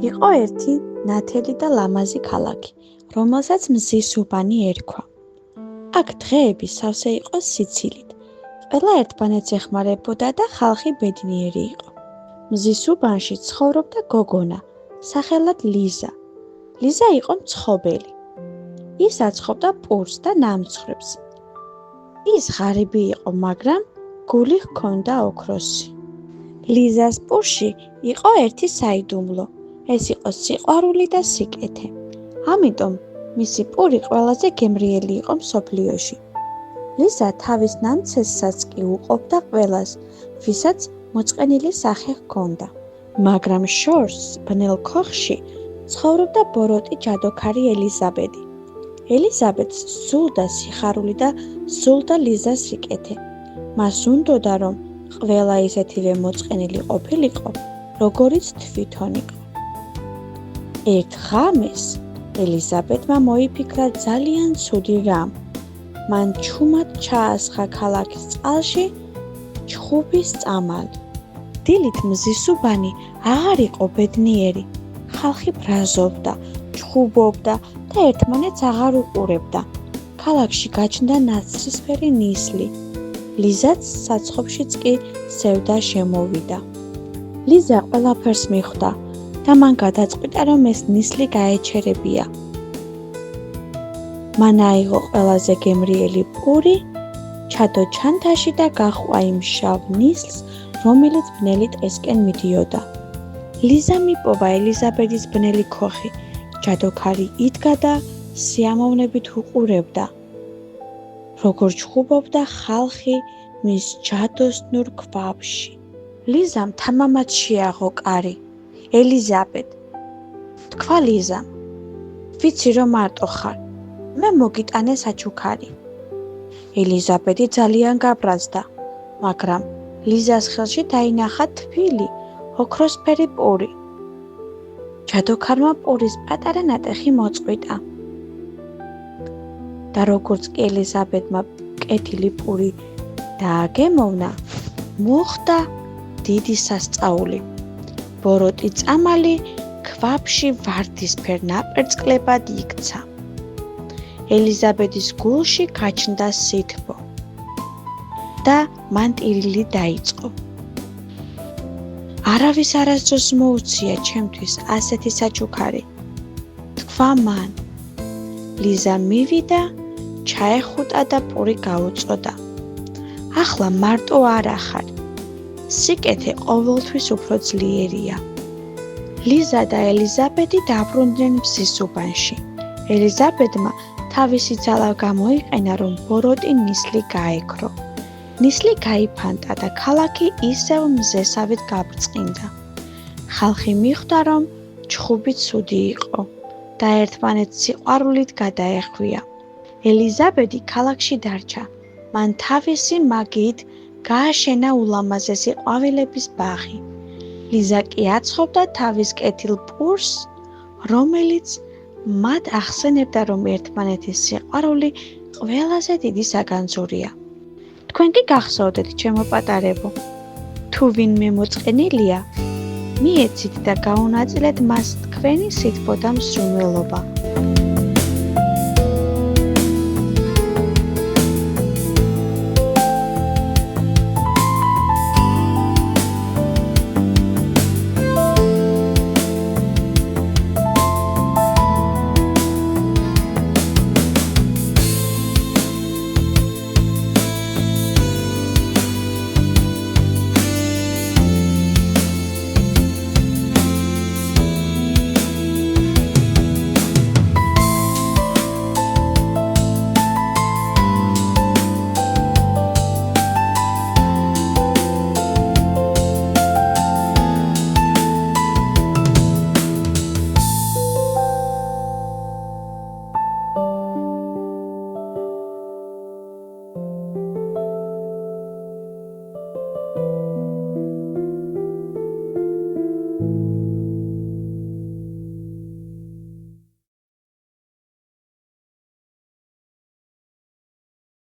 იყო ერთი ნათელი და ლამაზი ქალაქი, რომელსაც მზის უბანი ერქვა. აქ დღეები სავსე იყო სიცილით. ყველა ერთმანეთს ეხმარებოდა და ხალხი ბედნიერი იყო. მზის უბანში ცხოვრობდა გოგონა, სახელად ლიზა. ლიზა იყო მცხოველი. ის აცხობდა პურს და ნამცხრებს. ის ღარიბი იყო, მაგრამ გული ჰქონდა ოქროსი. ლიზას პურში იყო ერთი საიდუმლო. ეს იყო სიყვარული და სიკეთე. ამიტომ მისი პური ყველაზე გემრიელი იყო მსოფლიოში. ლიზა თავის ნამცესსაც კი უყოფდა ყველას, ვისაც მოწყენილი სახე ჰქონდა. მაგრამ შორს ბნელ ქოხში ცხოვრობდა ბოროტი ჯადოქარი ელიზაბედი. ელიზაბედს სურდა სიხარული და სურდა ლიზას სიკეთე. მას უნდოდა, რომ ყველა ისეთივე მოწყენილი ყოფილიყო, როგორიც თვითონ იყო. ერთ ღამეს ელიზაბედმა მოიფიქრა ძალიან ცუდი რამ. მან ჩუმად ჩაასხა ქალაქის წყალში ჩხუბის წამალი. დილით მზის უბანი აღარ იყო ბედნიერი. ხალხი ბრაზობდა, ჩხუბობდა და ერთმანეთს აღარ უყურებდა. ქალაქში გაჩნდა ნაცრისფერი ნისლი. ლიზაც საცხობშიც კი სევდა შემოვიდა. ლიზა ყველაფერს მიხვდა და მან გადაწყვიტა, რომ ეს ნისლი გაეჩერებია. მან აიღო ყველაზე გემრიელი პური, ჩადო ჩანთაში და გაჰყვა იმ შავ ნისლს, რომელიც ბნელი ტყისკენ მიდიოდა. ლიზა მიპოვა ელიზაბედის ბნელი ქოხი. ჯადოქარი იდგა და სიამოვნებით უყურებდა, როგორ ჩხუბობდა ხალხი მის ჯადოსნურ ქვაბში. ლიზამ თამამად შეაღო კარი. ელიზაბედ, თქვა ლიზამ, ვიცი რომ მარტო ხარ, მე მოგიტანე საჩუქარი. ელიზაბედი ძალიან გაბრაზდა, მაგრამ ლიზას ხელში დაინახა თბილი, ოქროსფერი პური. ჯადოქარმა პურის პატარა ნატეხი მოწყვიტა. და როგორც კი ელიზაბედმა კეთილი პური დააგემოვნა, მოხდა დიდი სასწაული. ბოროტი წამალი ქვაბში ვარდისფერ ნაპერწკლებად იქცა. ელიზაბედის გულში გაჩნდა სითბო და მან ტირილი დაიწყო. არავის არასდროს მოუწია ჩემთვის ასეთი საჩუქარი, თქვა მან. ლიზა მივიდა, ჩაეხუტა და პური გაუწოდა. ახლა მარტო არ ახარ, სიკეთე ყოველთვის უფრო ძლიერია. ლიზა და ელიზაბედი დაბრუნდნენ მზის უბანში. ელიზაბედმა თავისი ძალა გამოიყენა, რომ ბოროტი ნისლი გაექრო. ნისლი გაიფანტა და ქალაქი ისევ მზესავით გაბრწყინდა. ხალხი მიხვდა, რომ ჩხუბი ცუდი იყო და ერთმანეთს სიყვარულით გადაეხვია. ელიზაბედი ქალაქში დარჩა. მან თავისი მაგიით გააშენა ულამაზესი ყვავილების ბაღი. ლიზა კი აცხობდა თავის კეთილ პურს, რომელიც მათ ახსენებდა, რომ ერთმანეთის სიყვარული ყველაზე დიდი საგანძურია. თქვენ კი გახსოვდეთ, ჩემო პატარებო, თუ ვინმე მოწყენილია, მიეცით და გაუნაწილეთ მას თქვენი სითბო და მსურველობა.